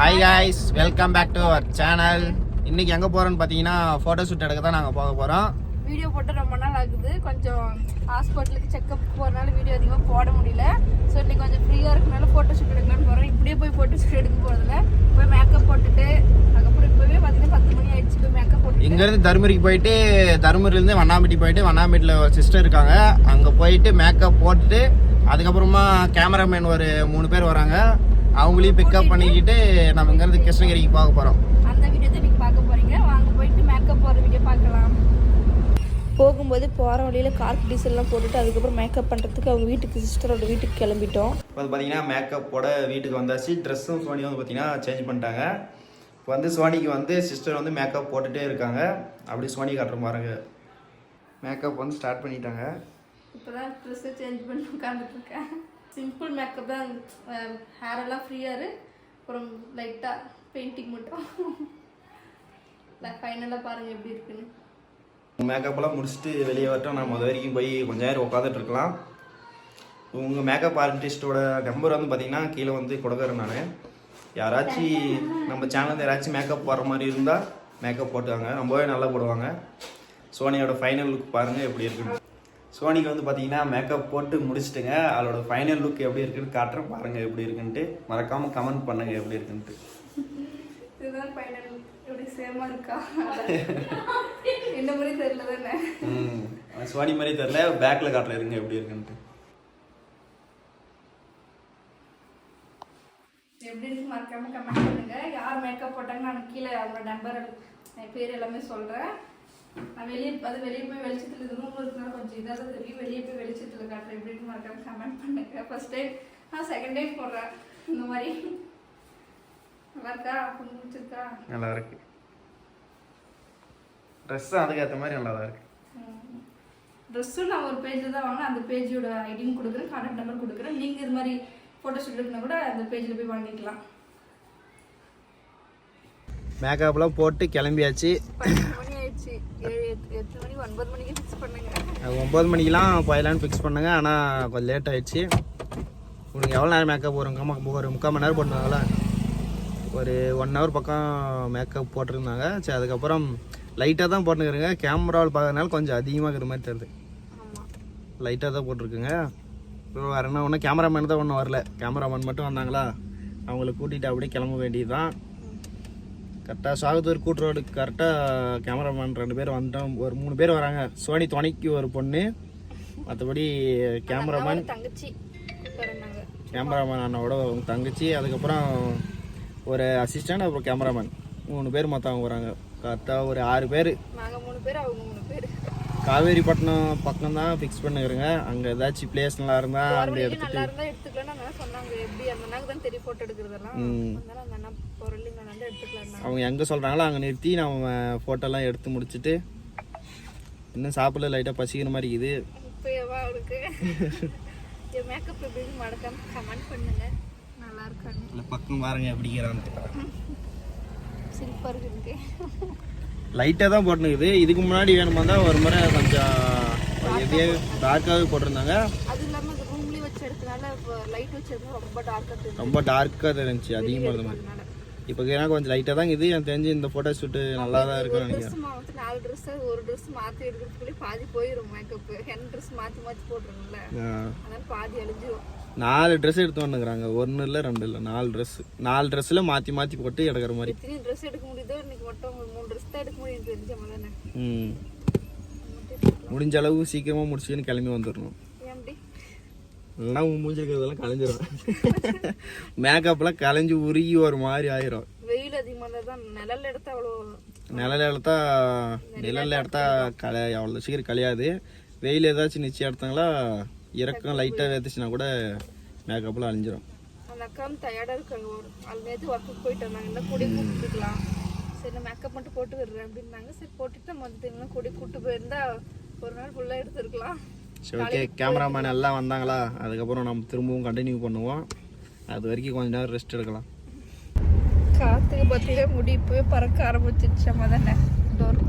Hi guys, welcome back to our channel. இன்னைக்கு எங்க போறோம்னு பாத்தீங்கன்னா போட்டோ ஷூட் எடுக்க தான் நாங்க போக போறோம். வீடியோ போட்டு ரொம்ப நாள் ஆகுது. கொஞ்சம் ஹாஸ்பிடலுக்கு செக்கப் போறனால வீடியோ அதிகமா போட முடியல. சோ இன்னைக்கு கொஞ்சம் ஃப்ரீயா இருக்கனால போட்டோ ஷூட் எடுக்கலாம்னு போறோம். இப்படியே போய் போட்டோ ஷூட் எடுக்க போறதுல போய் மேக்கப் போட்டுட்டு அதுக்கப்புறம் இப்பவே பாத்தீங்கன்னா 10 மணி ஆயிடுச்சு. போய் மேக்கப் போட்டு இங்க இருந்து தர்மபுரிக்கு போயிட்டு தர்மபுரில இருந்து வண்ணாம்பட்டி போயிட்டு வண்ணாம்பட்டில ஒரு சிஸ்டர் இருக்காங்க. அங்க போயிட்டு மேக்கப் போட்டுட்டு அதுக்கப்புறமா கேமராமேன் ஒரு 3 பேர் வராங்க. அவங்களையும் பிக்கப் பண்ணிக்கிட்டு நம்ம இங்க இருந்து கிருஷ்ணகிரிக்கு போக போறோம். அந்த வீடியோ தான் நீங்க பார்க்க போறீங்க. வாங்க போயிட்டு மேக்கப் போற வீடியோ பார்க்கலாம். போகும்போது போகிற வழியில் கார்க் டீசல்லாம் போட்டுட்டு அதுக்கப்புறம் மேக்கப் பண்ணுறதுக்கு அவங்க வீட்டுக்கு சிஸ்டரோட வீட்டுக்கு கிளம்பிட்டோம். இப்போ வந்து பார்த்தீங்கன்னா மேக்கப்போட வீட்டுக்கு வந்தாச்சு. ட்ரெஸ்ஸும் சோனி வந்து பார்த்தீங்கன்னா சேஞ்ச் பண்ணிட்டாங்க. இப்போ வந்து சோனிக்கு வந்து சிஸ்டர் வந்து மேக்கப் போட்டுகிட்டே இருக்காங்க. அப்படி சோனி காட்டுற பாருங்க. மேக்கப் வந்து ஸ்டார்ட் பண்ணிட்டாங்க. இப்போ தான் ட்ரெஸ்ஸை சேஞ்ச் பண்ணி உட்காந்துட்ருக்கேன். சிம்பிள் மேக்கப் தான். ஹேரெல்லாம் ஃப்ரீயாக அப்புறம் லைட்டாக பெயிண்டிங் மட்டும். ஃபைனலாக பாருங்கள் எப்படி இருக்குன்னு. மேக்கப்பெல்லாம் முடிச்சுட்டு வெளியே வரட்டும். நம்ம அது வரைக்கும் போய் கொஞ்ச நேரம் உட்காந்துட்டு இருக்கலாம். உங்கள் மேக்கப் ஆர்டிஸ்ட்டோட நம்பர் வந்து பார்த்தீங்கன்னா கீழே வந்து கொடுக்குறேன் நான். யாராச்சும் நம்ம சேனலில் யாராச்சும் மேக்கப் போடுற மாதிரி இருந்தால் மேக்கப் போட்டுவாங்க. ரொம்பவே நல்லா போடுவாங்க. சோனியோட ஃபைனல் லுக் பாருங்கள் எப்படி இருக்குன்னு. சோனிக்கு வந்து பார்த்தீங்கன்னா மேக்கப் போட்டு முடிச்சுட்டுங்க. அவளோட ஃபைனல் லுக் எப்படி இருக்குன்னு காட்டுறேன் பாருங்கள் எப்படி இருக்குன்ட்டு. மறக்காமல் கமெண்ட் பண்ணுங்கள் எப்படி இருக்குன்ட்டு. இதுதான் ஃபைனல் லுக். எப்படி சேமாக இருக்கா? என்ன மாதிரி தெரியல தானே. சோனி மாதிரி தெரியல. பேக்கில் காட்டுற இருங்க எப்படி இருக்குன்ட்டு. எப்படி இருக்கு மறக்காமல் கமெண்ட் பண்ணுங்கள். யார் மேக்கப் போட்டாங்க நான் கீழே அவங்களோட நம்பர் பேர் எல்லாமே சொல்கிறேன். நான் வெளியே போய் வெளிச்சத்தில் ரூம் இருக்கிறனால கொஞ்சம் இதாக தான் தெரியும். வெளியே போய் வெளிச்சத்தில் காட்டுறேன் எப்படின்னு மறக்காம கமெண்ட் பண்ணுங்க. ஃபர்ஸ்ட் டைம் நான் செகண்ட் டைம் போடுறேன் இந்த மாதிரி. நல்லா இருக்கா? பிடிச்சிருக்கா? நல்லா இருக்கு. ட்ரெஸ்ஸும் அதுக்கேற்ற மாதிரி நல்லா தான் இருக்கு. ட்ரெஸ்ஸும் நான் ஒரு பேஜில் தான் வாங்கினேன். அந்த பேஜோட ஐடியும் கொடுக்குறேன், கான்டாக்ட் நம்பர் கொடுக்குறேன். நீங்கள் இது மாதிரி ஃபோட்டோ ஷூட் எடுக்கணும் கூட அந்த பேஜில் போய் வாங்கிக்கலாம். மேக்கப்லாம் போட்டு கிளம்பியாச்சு. 10 மணி ஆயிடுச்சு. 8 மணி 9 மணிக்கு ஃபிக்ஸ் பண்ணுங்க. 9 மணிக்கெலாம் போயிடலான்னு ஃபிக்ஸ் பண்ணுங்க. ஆனால் கொஞ்சம் லேட் ஆகிடுச்சு. உங்களுக்கு எவ்வளோ நேரம் மேக்கப் ஒரு 3/4 மணி நேரம் போட்டுருந்தாங்களா? ஒரு 1 ஹவர் பக்கம் மேக்கப் போட்டிருந்தாங்க. சரி அதுக்கப்புறம் லைட்டாக தான் போட்டுருக்குறேங்க. கேமராவில் பார்க்கறதுனால கொஞ்சம் அதிகமாக இருக்கிற மாதிரி தெரியுது. லைட்டாக தான் போட்டிருக்குங்க. இப்போ வேறு என்ன ஒன்றும் கேமராமேன் தான் ஒன்றும் வரல. கேமராமேன் மட்டும் வந்தாங்களா, அவங்கள கூட்டிகிட்டு அப்படியே கிளம்ப வேண்டியது தான். கரெக்டாக சாகத்தூர் கூட்டு ரோடுக்கு கரெக்டாக கேமராமேன் 2 பேர் வந்துட்டோம். ஒரு 3 பேர் வராங்க. சோனி துணைக்கு ஒரு பொண்ணு. மற்றபடி கேமராமேன் அண்ணாவோட தங்கச்சி, அதுக்கப்புறம் ஒரு அசிஸ்டன்ட், அப்புறம் கேமராமேன் 3 பேர் மொத்தம் அவங்க வராங்க. கரெக்டாக ஒரு 6 பேர். காவேரிப்பட்டினம் பக்கம் தான் ஃபிக்ஸ் பண்ணுறேங்க. அங்கே ஏதாச்சும் பிளேஸ் நல்லா இருந்தால் அங்கே எடுத்துட்டு அவங்க எங்கே சொல்கிறாங்களோ அங்கே நிறுத்தி நம்ம ஃபோட்டோலாம் எடுத்து முடிச்சுட்டு. இன்னும் சாப்பிடல, லைட்டாக பசிக்கிற மாதிரி இருக்குது. பக்கம் பாருங்க எப்படிங்கிறான்னு. லைட்டாக தான் போட்டுனுக்குது. இதுக்கு முன்னாடி வேணுமா தான் ஒரு முறை கொஞ்சம் எப்படியே டார்க்காகவே போட்டிருந்தாங்க. ரொம்ப டார்க்காக தெரிஞ்சிச்சு, அதிகமாக இருந்த மாதிரி. இப்போ ஏன்னா கொஞ்சம் லைட்டாக தான் இது. எனக்கு தெரிஞ்சு இந்த ஃபோட்டோ ஷூட்டு நல்லா தான் இருக்குன்னு நினைக்கிறேன். 4 ட்ரெஸ் ஒரு ட்ரெஸ் மாற்றி எடுக்கிறதுக்குள்ளே பாதி போயிடும். மேக்கப் 2 ட்ரெஸ் மாற்றி போட்டுருங்கள, அதனால பாதி அழிஞ்சிடும். 4 ட்ரெஸ் எடுத்து வந்துக்கிறாங்க. 1 இல்லை 2 இல்லை 4 ட்ரெஸ்ஸில் மாற்றி போட்டு எடுக்கிற மாதிரி. எத்தனை ட்ரெஸ் எடுக்க முடியுதோ இன்னைக்கு மட்டும் 3 ட்ரெஸ் தான் எடுக்க முடியும் தெரிஞ்ச தானே. முடிஞ்ச அளவு சீக்கிரமாக முடிச்சுன்னு கிளம்பி வந்துடணும். இல்லைன்னா மூஞ்சிருக்கிறதெல்லாம் கலைஞ்சிரும். மேக்கப்லாம் கலைஞ்சி உருகி ஒரு மாதிரி ஆயிரும். வெயில் அதிகமாக தான். நிழல் எடுத்தா அவ்வளோ சீக்கிரம் கலையாது. வெயில் ஏதாச்சும் நிச்சயம் எடுத்தாங்களா இறக்கம் லைட்டாக ஏற்றுச்சுன்னா கூட மேக்கப்லாம் அழிஞ்சிரும். அந்த அக்காவும் டயர்டாக இருக்காங்க. நேற்று ஒர்க்குக்கு போயிட்டு வந்தாங்க. இந்த கூடி கூப்பிட்டுக்கலாம். சரி நான் மேக்கப் மட்டும் போட்டு விடுறேன் அப்படின்னாங்க. சரி போட்டுட்டு மொத்தம் கூடி கூப்பிட்டு போயிருந்தா ஒரு நாள் ஃபுல்லாக எடுத்துருக்கலாம். சரி ஓகே. கேமராமேன் எல்லாம் வந்தாங்களா, அதுக்கப்புறம் நம்ம திரும்பவும் கண்டினியூ பண்ணுவோம். அது வரைக்கும் கொஞ்ச நேரம் ரெஸ்ட் எடுக்கலாம். காற்றுக்கு பார்த்தீங்கன்னா முடி போய் பறக்க ஆரம்பிச்சிருச்சு. தானே டோர்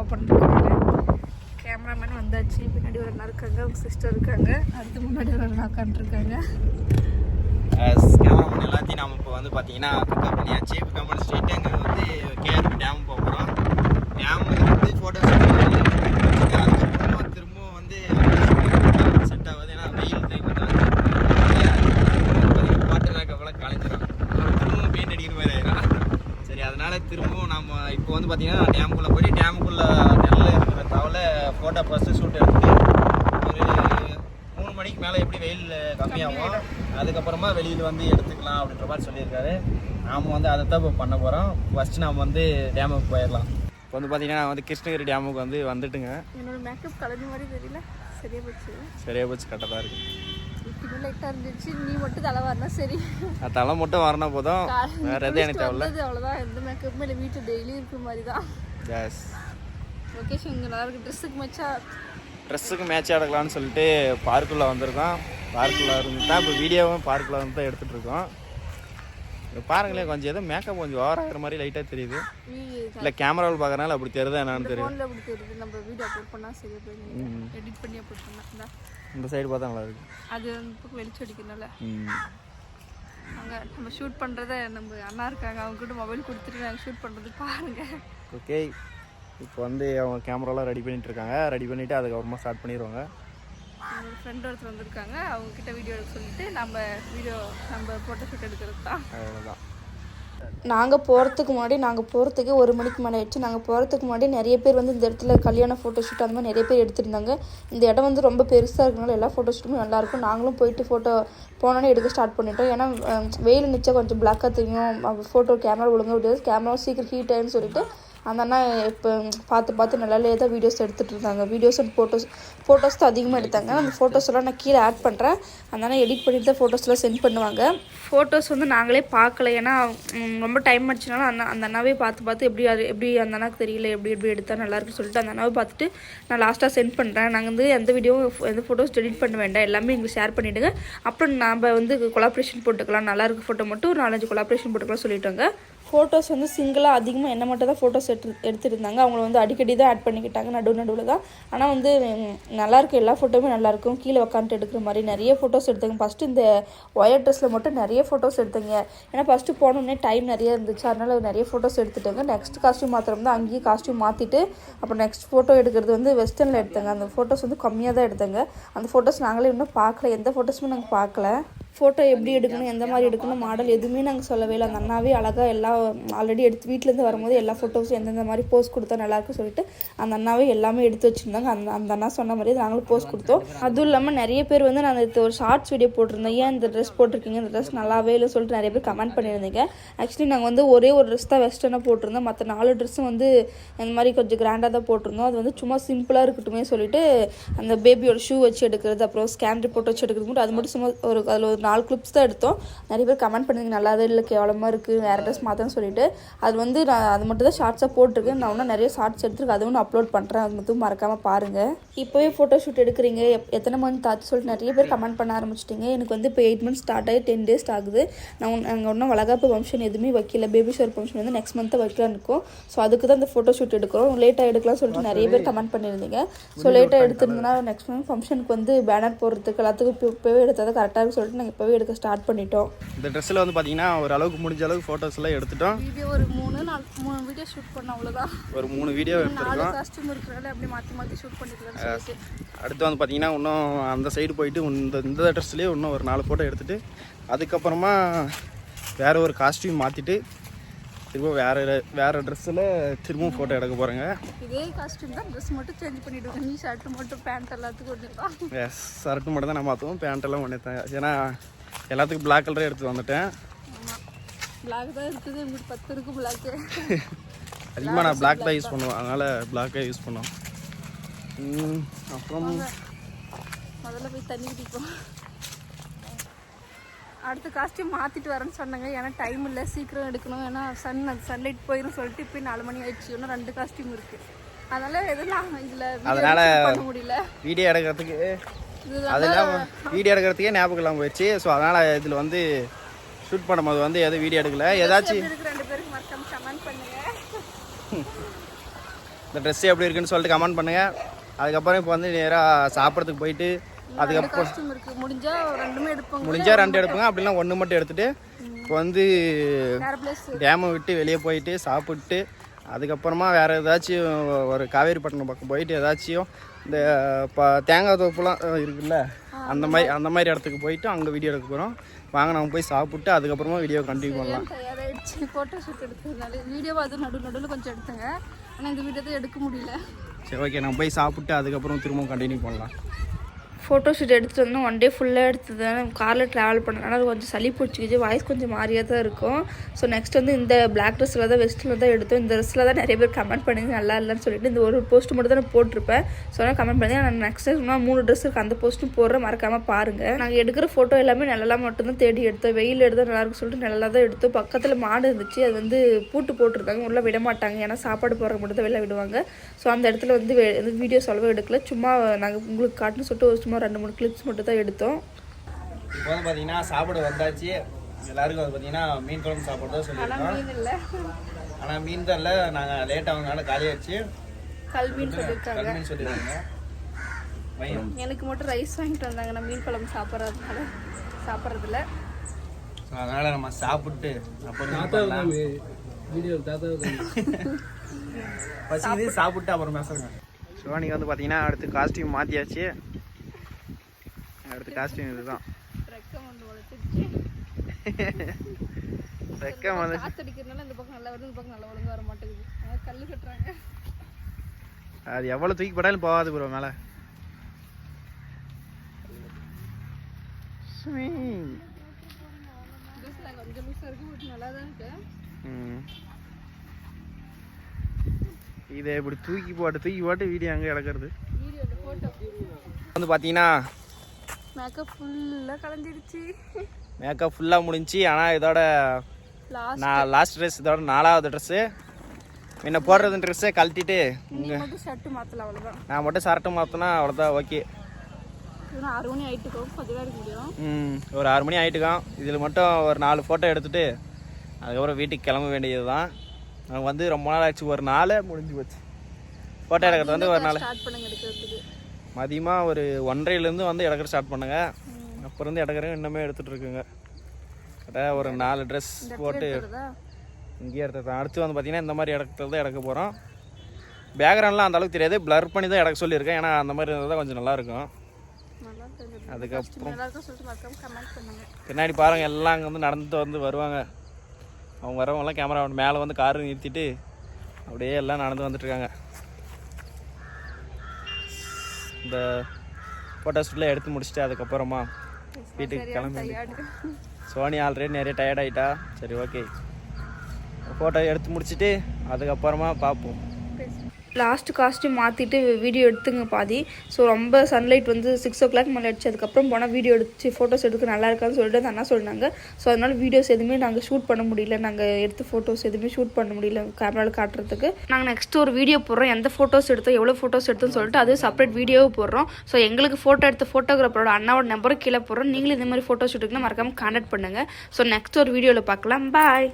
ஓப்பன் பண்ணுறாங்க. கேமராமேன் வந்தாச்சு. பின்னாடி ஒரு அண்ணா இருக்காங்க, அவங்க சிஸ்டர் இருக்காங்க. அதுக்கு முன்னாடி ஒரு அண்ணா உட்காந்துருக்காங்க. கேமராமேன் எல்லாத்தையும் நம்ம இப்போ வந்து பார்த்தீங்கன்னா பிக்கப் பண்ணியாச்சு. பிக்கப் பண்ணி ஸ்ட்ரெயிட்டாக இங்கே வந்து கேஆர்பி டேம் போகிறோம். டேம் வந்து ஃபோட்டோஸ் அதுக்கப்புறமா திரும்பவும் வந்து செட் ஆகுது. ஏன்னா வெயில் டைம் வாட்டர் ரேக்கெல்லாம் கலைஞ்சிடும், திரும்பவும் பெயிண்ட் அடிக்கிற மாதிரி ஆயிடும். சரி, அதனால் திரும்பவும் நம்ம இப்போ வந்து பார்த்தீங்கன்னா டேமுக்குள்ளே போய் டேமுக்குள்ளே நெல்லில் இருக்கிற தவளை ஃபோட்டோ ஃபஸ்ட்டு ஷூட் எடுத்து ஒரு 3 மணிக்கு மேலே எப்படி வெயில் கம்மியாகும் அதுக்கப்புறமா வெளியில் வந்து எடுத்துக்கலாம் அப்படின்ற மாதிரி சொல்லியிருக்காரு. நாம் வந்து அதை தான் இப்போ பண்ண போகிறோம். ஃபஸ்ட்டு நாம் வந்து டேமுக்கு போயிடலாம். இப்போ வந்து பார்த்தீங்கன்னா நான் வந்து கிருஷ்ணகிரி டேமுக்கு வந்து வந்துட்டுங்க. என்னோட மேக்கப் கலர் மாதிரி தெரியல, சரியா போச்சு. சரியா போச்சு, கரெக்டாக தான் இருக்குது. இன்னும் லைட்டாக இருந்துச்சு, நீ மட்டும் தலை வரணும். சரி, தலை மட்டும் வரணும் போதும், வேறு எதுவும் எனக்கு தேவையில்ல. அவ்வளோதான், எந்த மேக்கப்புமே இல்லை, வீட்டில் டெய்லி இருக்கிற மாதிரி தான். எஸ், லொக்கேஷன் இங்கே நல்லா இருக்குது. ட்ரெஸ்ஸுக்கு மேட்சாக எடுக்கலாம்னு சொல்லிட்டு பார்க்குள்ளே வந்திருக்கோம். பார்க்குள்ளே இருந்து தான் இப்போ வீடியோவும் பார்க்குள்ளே வந்து தான் எடுத்துகிட்டு இருக்கோம். இப்போ பாருங்களேன், கொஞ்சம் ஏதோ மேக்கப் கொஞ்சம் ஓவர் ஆகிற மாதிரி லைட்டாக தெரியுது. இல்லை கேமராவில் பார்க்குறனால அப்படி தெரியுதா என்னன்னு தெரியும். அப்படி தெரியுது. நம்ம வீடியோ அப்லோட் பண்ணால் சரியா போய் எடிட் பண்ணி அப்லோட் பண்ணால் இந்த சைடு பார்த்தா நல்லா இருக்கு. அது வந்து வெளிச்சம் அடிக்கிறனால அங்கே நம்ம ஷூட் பண்ணுறத நம்ம அண்ணா இருக்காங்க, அவங்க கூட மொபைல் கொடுத்துட்டு நாங்கள் ஷூட் பண்ணுறது பாருங்கள். ஓகே, இப்போ வந்து அவங்க கேமராலாம் ரெடி பண்ணிட்டு இருக்காங்க. ரெடி பண்ணிவிட்டு அதுக்கப்புறமா ஸ்டார்ட் பண்ணிடுவாங்க. என்னோட ஃப்ரெண்ட் ஒருத்தர் வந்திருக்காங்க, அவங்கக்கிட்ட வீடியோ எடுக்க சொல்லிட்டு நம்ம ஃபோட்டோ ஷூட் எடுக்கிறது தான். அவ்வளோதான். நாங்கள் போகிறதுக்கு 1 மணிக்கு மேலே ஆயிடுச்சு. நாங்கள் போகிறதுக்கு முன்னாடி நிறைய பேர் வந்து இந்த இடத்துல கல்யாண ஃபோட்டோ ஷூட் அந்த மாதிரி நிறைய பேர் எடுத்திருந்தாங்க. இந்த இடம் வந்து ரொம்ப பெருசாக இருக்கனால எல்லா ஃபோட்டோ ஷூட்டுமே நல்லாயிருக்கும். நாங்களும் போயிட்டு போனோன்னே எடுக்க ஸ்டார்ட் பண்ணிட்டோம். ஏன்னா வெயில் நிச்சா கொஞ்சம் பிளாக்காக தெரியும், ஃபோட்டோ கேமரா ஒழுங்காக விடாது, கேமராவும் சீக்கிரம் ஹீட் ஆகிடுன்னு சொல்லிட்டு அந்த அண்ணா இப்போ பார்த்து நல்லாலே தான் வீடியோஸ் எடுத்துகிட்டு இருந்தாங்க. வீடியோஸ் அண்ட் ஃபோட்டோஸ் தான் அதிகமாக எடுத்தாங்க. அந்த ஃபோட்டோஸ்லாம் நான் கீழே ஆட் பண்ணுறேன். அந்த அண்ணா எடிட் பண்ணிட்டு தான் ஃபோட்டோஸ்லாம் சென்ட் பண்ணுவாங்க. ஃபோட்டோஸ் வந்து நாங்களே பார்க்கல, ஏன்னா ரொம்ப டைம் ஆச்சுனாலும் அந்த அண்ணாவே பார்த்து எப்படி அந்த அண்ணாக்கு தெரியல எப்படி எடுத்தால் நல்லாயிருக்குன்னு சொல்லிட்டு அந்த அண்ணாவை பார்த்துட்டு நான் லாஸ்ட்டாக சென்ட் பண்ணுறேன். நாங்கள் வந்து எந்த ஃபோட்டோஸ் எடிட் பண்ண வேண்டாம், எல்லாமே எங்களுக்கு ஷேர் பண்ணிவிடுங்க. அப்புறம் நம்ம வந்து கொலாப்ரேஷன் போட்டுக்கலாம், நல்லாயிருக்கு ஃபோட்டோ மட்டும் ஒரு 4-5 கொலாப்ரேஷன் போட்டுக்கலாம் சொல்லிட்டாங்க. ஃபோட்டோஸ் வந்து சிங்கிளாக அதிகமாக என்ன மட்டும் தான் ஃபோட்டோஸ் எடுத்துருந்தாங்க. அவங்கள வந்து அடிக்கடி தான் ஆட் பண்ணிக்கிட்டாங்க, நடுவில் தான். ஆனால் வந்து நல்லாயிருக்கும், எல்லா ஃபோட்டோவுமே நல்லாயிருக்கும். கீழே உட்காந்துட்டு எடுக்கிற மாதிரி நிறைய ஃபோட்டோஸ் எடுத்தாங்க. ஃபஸ்ட்டு இந்த ஒயர் ட்ரெஸ்ஸில் மட்டும் நிறைய ஃபோட்டோஸ் எடுத்தாங்க. ஏன்னா ஃபஸ்ட்டு போனோடனே டைம் நிறைய இருந்துச்சு, அதனால் நிறைய ஃபோட்டோஸ் எடுத்துட்டாங்க. நெக்ஸ்ட் காஸ்ட்யூம் மாத்திரம் தான் அங்கேயே காஸ்ட்யூம் மாற்றிட்டு அப்புறம் நெக்ஸ்ட் ஃபோட்டோ எடுக்கிறது வந்து வெஸ்டர்னில் எடுத்தாங்க. அந்த ஃபோட்டோஸ் வந்து கம்மியாக தான் எடுத்தாங்க. அந்த ஃபோட்டோஸ் நாங்களே இன்னும் பார்க்கல, எந்த ஃபோட்டோஸுமே நாங்கள் பார்க்கல. ஃபோட்டோ எப்படி எடுக்கணும், எந்த மாதிரி எடுக்கணும், மாடல் எதுவுமே நாங்கள் சொல்லவே இல்லை. அந்த அண்ணாவே அழகாக எல்லாம் ஆல்ரெடி எடுத்து வீட்டிலேருந்து வரும்போது எல்லா ஃபோட்டோஸும் எந்தெந்த மாதிரி போஸ்ட் கொடுத்தா நல்லாயிருக்கும் சொல்லிட்டு அந்த அண்ணாவே எல்லாமே எடுத்து வச்சுருந்தாங்க. அந்த அண்ணா சொன்ன மாதிரியே நாங்களும் போஸ்ட் கொடுத்தோம். அதுவும் இல்லாமல் நிறைய பேர் வந்து நான் ஒரு ஷார்ட்ஸ் வீடியோ போட்டிருந்தேன், ஏன் இந்த ட்ரெஸ் போட்டிருக்கீங்க, இந்த ட்ரெஸ் நல்லாவே இல்லை சொல்லிட்டு நிறைய பேர் கமெண்ட் பண்ணியிருந்தீங்க. ஆக்சுவலி நாங்கள் வந்து ஒரே ஒரு ட்ரெஸ் தான் வெஸ்டர்னாக போட்டிருந்தோம், மற்ற 4 ட்ரெஸ்ஸும் வந்து இந்த மாதிரி கொஞ்சம் கிராண்டாக தான் போட்டிருந்தோம். அது வந்து சும்மா சிம்பிளாக இருக்கட்டுமே சொல்லிட்டு அந்த பேபியோட ஷூ வச்சு எடுக்கிறது, அப்புறம் ஸ்கேன் ரிப்போர்ட் வச்சு எடுக்கிறது மட்டும் அது மட்டும் சும்மா அதில் ஒரு 4 கிளிப்ஸ் தான் எடுத்தோம். நிறைய பேர் கமெண்ட் பண்ணுங்க நல்லாவே இல்லை, கேவலமாக இருக்குது, வேறு ட்ரெஸ் மாற்றன்னு சொல்லிட்டு. அது வந்து நான் அது மட்டும் தான் ஷார்ட்ஸாக போட்டிருக்கேன். நான் இன்னும் நிறைய ஷார்ட்ஸ் எடுத்துருக்கு, அது ஒன்று அப்லோட் பண்ணுறேன், அது மட்டும் மறக்காமல் பாருங்கள். இப்போவே ஃபோட்டோ ஷூட் எடுக்கிறீங்க, எத்தனை மந்த் ஆச்சு சொல்லிட்டு நிறைய பேர் கமெண்ட் பண்ண ஆரம்பிச்சிட்டிங்க. எனக்கு வந்து இப்போ 8 மந்த்ஸ் ஸ்டார்ட் ஆகி 10 டேஸ் ஆகுது. நாங்கள் இன்னும் வளகாப்பு ஃபங்க்ஷன் எதுவுமே வைக்கல, பேபி ஷவர் ஃபங்க்ஷன் வந்து நெக்ஸ்ட் மந்த்தை வைக்கலான்னு இருக்கோம். ஸோ அதுக்கு தான் இந்த ஃபோட்டோ ஷூட் எடுக்கிறோம். லேட்டாக எடுக்கலாம் சொல்லிட்டு நிறைய பேர் கமெண்ட் பண்ணியிருந்தீங்க. ஸோ லேட்டாக எடுத்திருந்தோன்னா நெக்ஸ்ட் மந்த் ஃபங்க்ஷனுக்கு வந்து பேனர் போடுறதுக்கு எல்லாத்துக்கும் இப்போவே எடுத்தால் தான் கரெக்டாக இருக்குன்னு சொல்லிட்டு நாங்கள் இப்போவே எடுக்க ஸ்டார்ட் பண்ணிட்டோம். இந்த ட்ரெஸ்ஸில் வந்து பார்த்தீங்கன்னா ஒரு அளவுக்கு முடிஞ்ச அளவுக்கு ஃபோட்டோஸ்லாம் எடுத்துட்டோம். வீடியோ ஒரு 3 வீடியோ ஷூட் பண்ணோம், அவ்வளோதான். ஒரு 3 வீடியோ எடுத்துருக்கோம். 4 காஸ்டியூம் இருக்கிறனால அப்படி மாற்றி ஷூட் பண்ணிக்கலாம்னு சொல்லிட்டு. அடுத்து வந்து பார்த்தீங்கன்னா இன்னும் அந்த சைடு போயிட்டு இந்த ட்ரெஸ்லேயே இன்னும் ஒரு 4 ஃபோட்டோ எடுத்துகிட்டு அதுக்கப்புறமா வேறு ஒரு காஸ்ட்யூம் மாற்றிட்டு திரும்ப வேறு ட்ரெஸ்ஸில் திரும்பவும் ஃபோட்டோ எடுக்க போகிறேங்க. இதே காஸ்ட்யூம் தான், ட்ரெஸ் மட்டும் சேஞ்ச் பண்ணிவிடுவோம். நீ ஷர்ட்டு மட்டும் பேண்ட் எல்லாத்துக்கும் ஒன்றுதான். எஸ், ஷர்ட்டு மட்டும் தான் நான் மாற்றுவோம், பேண்ட்டெல்லாம் ஒன்று தான். ஏன்னா எல்லாத்துக்கும் பிளாக் கலரே எடுத்து வந்துட்டேன். பிளாக் தான் இருக்குது, உங்களுக்கு 10 இருக்கும் பிளாக்கு. அதிகமாக நான் பிளாக் தான் யூஸ் பண்ணுவேன், அதனால் பிளாக்கே யூஸ் பண்ணுவோம். அப்புறம் முதல்ல போய் தண்ணி குடிப்போம். அடுத்த காஸ்ட்யூம் மாற்றிட்டு வரேன்னு சொன்னாங்க, ஏன்னா டைம் இல்லை, சீக்கிரம் எடுக்கணும், ஏன்னா சன்லைட் போயிடும் சொல்லிட்டு இப்போ 4 மணி ஆயிடுச்சு. இன்னும் 2 காஸ்ட்யூம் இருக்குது, அதனால் எதெல்லாம் இதில் பண்ண முடியல. வீடியோ எடுக்கிறதுக்கு அதெல்லாம் வீடியோ எடுக்கிறதுக்கே ஞாபகம் இல்லாமல் போயிடுச்சு. ஸோ அதனால் இதில் வந்து ஷூட் பண்ணும்போது வந்து எதுவும் வீடியோ எடுக்கல. ஏதாச்சும் 2 பேருக்கு மறக்காம கமெண்ட் பண்ணுங்கள், இந்த ட்ரெஸ் எப்படி இருக்குன்னு சொல்லிட்டு கமெண்ட் பண்ணுங்கள். அதுக்கப்புறம் இப்போ வந்து நேராக சாப்பிட்றதுக்கு போயிட்டு அதுக்கப்புறம் காஸ்டியூம் இருக்கு. முடிஞ்சா ரெண்டுமே எடுப்போம். முடிஞ்சா 2 எடுப்போங்க, அப்படின்னா 1 மட்டும் எடுத்துட்டு இப்போ வந்து வேற பிளேஸ் டேமை விட்டு வெளியே போயிட்டு சாப்பிட்டு அதுக்கப்புறமா வேறு ஏதாச்சும் ஒரு காவேரிப்பட்டினம் பக்கம் போயிட்டு ஏதாச்சும் இந்த தேங்காய் தோப்புலாம் இருக்குல்ல அந்த மாதிரி இடத்துக்கு போயிட்டு அங்கே வீடியோ எடுக்க போகிறோம். வாங்க நம்ம போய் சாப்பிட்டு அதுக்கப்புறமா வீடியோ கண்டினியூ பண்ணலாம். தயாராகிடுச்சு ஃபோட்டோ ஷூட் எடுக்கிறதுனால. வீடியோவை அது நடுவில் கொஞ்சம் எடுத்துங்க. ஆனால் இந்த வீடியோ தான் எடுக்க முடியல. சரி ஓகே, நம்ம போய் சாப்பிட்டு அதுக்கப்புறம் திரும்பவும் கண்டினியூ பண்ணலாம். ஃபோட்டோ ஷூட் எடுத்துகிட்டு வந்து 1 டே ஃபுல்லாக எடுத்தது. காரில் ட்ராவல் பண்ணனால அது கொஞ்சம் சளி பிடிச்சிக்கிச்சு, வாய்ஸ் கொஞ்சம் மாறியாக தான் இருக்கும். ஸோ நெக்ஸ்ட் வந்து இந்த பிளாக் ட்ரெஸ்ஸில் தான் வெஸ்ட்டில் தான் எடுத்தோம். இந்த ட்ரெஸ்ஸில் தான் நிறைய பேர் கமெண்ட் பண்ணிங்க நல்லா இல்லைன்னு சொல்லிட்டு இந்த ஒரு போஸ்ட் மட்டும் தான் நான் போட்டிருப்பேன். ஸோ அதனால் கமெண்ட் பண்ணி நான் நெக்ஸ்ட் டைம் 3 ட்ரெஸ் இருக்குது, அந்த போஸ்ட்டும் போடுற மறக்காமல் பாருங்கள். நாங்கள் எடுக்கிற ஃபோட்டோ எல்லாமே நிழலாக மட்டும்தான் தேடி எடுத்தோம். வெயில் எடுத்தால் நல்லாயிருக்கும் சொல்லிட்டு நிழலாக தான் எடுத்தோம். பக்கத்தில் மாடு இருந்துச்சு, அது வந்து பூட்டு போட்டிருந்தாங்க, உள்ளே விட மாட்டாங்க, ஏன்னா சாப்பாடு போடுற மட்டும் தான் வெளில விடுவாங்க. ஸோ அந்த இடத்துல வந்து வீடியோ சொல்லவே எடுக்கல, சும்மா நாங்கள் உங்களுக்கு காட்டுன்னு சொல்லிட்டு சும்மா 2-3 கிளிப்ஸ் மட்டும் தான் எடுத்தோம். இப்போ வந்து பார்த்தீங்கன்னா சாப்பாடு வந்தாச்சு. எல்லாருக்கும் வந்து பார்த்தீங்கன்னா மீன் குழம்பு சாப்பாடு தான் சொல்லியிருக்கோம். மீன் இல்லை, ஆனால் மீன் தான் இல்லை, நாங்கள் லேட் ஆகுனால காலியாச்சு. கல்மீன் சொல்லியிருக்காங்க. கல்மீன் சொல்லியிருக்காங்க. எனக்கு மட்டும் ரைஸ் வாங்கிட்டு வந்தாங்க, நான் மீன் குழம்பு சாப்பிட்றதில்ல. ஸோ அதனால் நம்ம சாப்பிட்டு அப்புறம் வீடியோ பசி சாப்பிட்டு அப்புறம் பேசுகிறேங்க. ஸோ நீங்கள் வந்து பார்த்தீங்கன்னா அடுத்து காஸ்டியூம் மாற்றியாச்சு. அடுத்து காஸ்டியூம் இதுதான். ரெக்கம் வந்து காத்தடிக்கிறதுனால இந்த பக்கம் நல்லா வருது, இந்த பக்கம் நல்லா ஒழுங்காக வர மாட்டேங்குது. கல் கட்டுறாங்க. அது எவ்வளோ தூக்கி போட்டாலும் போகாது ப்ரோ மேலே. கொஞ்சம் லூஸாக இருக்கு, பட் நல்லா தான் இருக்கு. இதை இப்படி தூக்கி போட்டு வீடியோ அங்கே கிடக்கிறது. வீடியோ ஃபோட்டோ வந்து பார்த்தீங்கன்னா மேக்கப் ஃபுல்லாக கலந்துடுச்சு. மேக்கப் ஃபுல்லாக முடிஞ்சு. ஆனால் இதோட லாஸ்ட் ட்ரெஸ், இதோட 4வது ட்ரெஸ்ஸு. முன்ன போடுறது ட்ரெஸ்ஸை கழட்டிட்டு மட்டும் ஷர்ட்டு மாற்றலாம், அவ்வளோதான். நான் மட்டும் ஷர்ட்டு மாற்றினா அவ்வளோதான். ஓகே, 6 மணி ஆகிட்டுக்கும், 10 இருக்க முடியும். ஒரு 6 மணி ஆகிட்டுக்கான். இதில் மட்டும் ஒரு 4 ஃபோட்டோ எடுத்துகிட்டு அதுக்கப்புறம் வீட்டுக்கு கிளம்ப வேண்டியது தான். நாங்கள் வந்து ரொம்ப நாள் ஆச்சு, ஒரு நாள் முடிஞ்சு போச்சு. ஃபோட்டோ எடுக்கிறது வந்து ஒரு நாள் ஸ்டார்ட் பண்ணுங்க எடுக்கிறதுக்கு. மதியமாக ஒரு 1:30லேருந்து வந்து எடுக்கிற ஸ்டார்ட் பண்ணுங்க. அப்புறம் வந்து எடுக்கிறவங்க இன்னுமே எடுத்துகிட்டு இருக்குங்க. கரெக்டாக ஒரு 4 ட்ரெஸ் போட்டு இங்கேயே எடுத்துருக்கோம். அடுத்து வந்து பார்த்திங்கன்னா இந்த மாதிரி இடத்துல தான் எடுக்க போகிறோம். பேக்ரவுண்ட்லாம் அந்தளவுக்கு தெரியாது, ப்ளர் பண்ணி தான் எடுக்க சொல்லியிருக்கேன். ஏன்னா அந்த மாதிரி இருந்தால் தான் கொஞ்சம் நல்லாயிருக்கும். அதுக்கப்புறம் பின்னாடி பாருங்கள், எல்லாம் அங்கே வந்து நடந்துட்டு வந்து வருவாங்க. அவங்க வரவங்கலாம் கேமரா மேலே வந்து காரு நிறுத்திட்டு அப்படியே எல்லாம் நடந்து வந்துட்டுருக்காங்க. இந்த ஃபோட்டோ ஷூட்லாம் எடுத்து முடிச்சுட்டு அதுக்கப்புறமா வீட்டுக்கு கிளம்பி. சோனி ஆல்ரெடி நிறைய டயர்ட் ஆகிட்டா. சரி ஓகே, ஃபோட்டோ எடுத்து முடிச்சுட்டு அதுக்கப்புறமா பார்ப்போம். லாஸ்ட்டு காஸ்ட்யூம் மாற்றிட்டு வீடியோ எடுத்துங்க பாதி. ஸோ ரொம்ப சன்லைட் வந்து 6 o'clock மேலே அடிச்சு அதுக்கப்புறம் போனால் வீடியோ எடுத்து ஃபோட்டோஸ் எடுக்க நல்லா இருக்கான்னு சொல்லிட்டு அந்த அண்ணா சொன்னாங்க. ஸோ அதனால் வீடியோஸ் எதுவுமே நாங்கள் ஷூட் பண்ண முடியல, நாங்கள் எடுத்த ஃபோட்டோஸ் எதுவுமே ஷூட் பண்ண முடியல கேமராவில் காட்டுறதுக்கு. நாங்கள் நெக்ஸ்ட் ஒரு வீடியோ போடுறோம், எந்த ஃபோட்டோஸ் எடுத்தோம், எவ்வளோ ஃபோட்டோஸ் எடுத்தோம்னு சொல்லிட்டு அது செப்பரேட் வீடியோவும் போடுறோம். ஸோ எங்களுக்கு ஃபோட்டோ எடுத்த ஃபோட்டோகிராஃபரோட அண்ணாவோட நம்பரும் கீழே போடுறோம். நீங்களும் இந்த மாதிரி ஃபோட்டோ ஷூட்டுக்குன்னு மறக்காமல் கான்டாக்ட் பண்ணுங்கள். ஸோ நெக்ஸ்ட் ஒரு வீடியோவில் பார்க்கலாம். பாய்.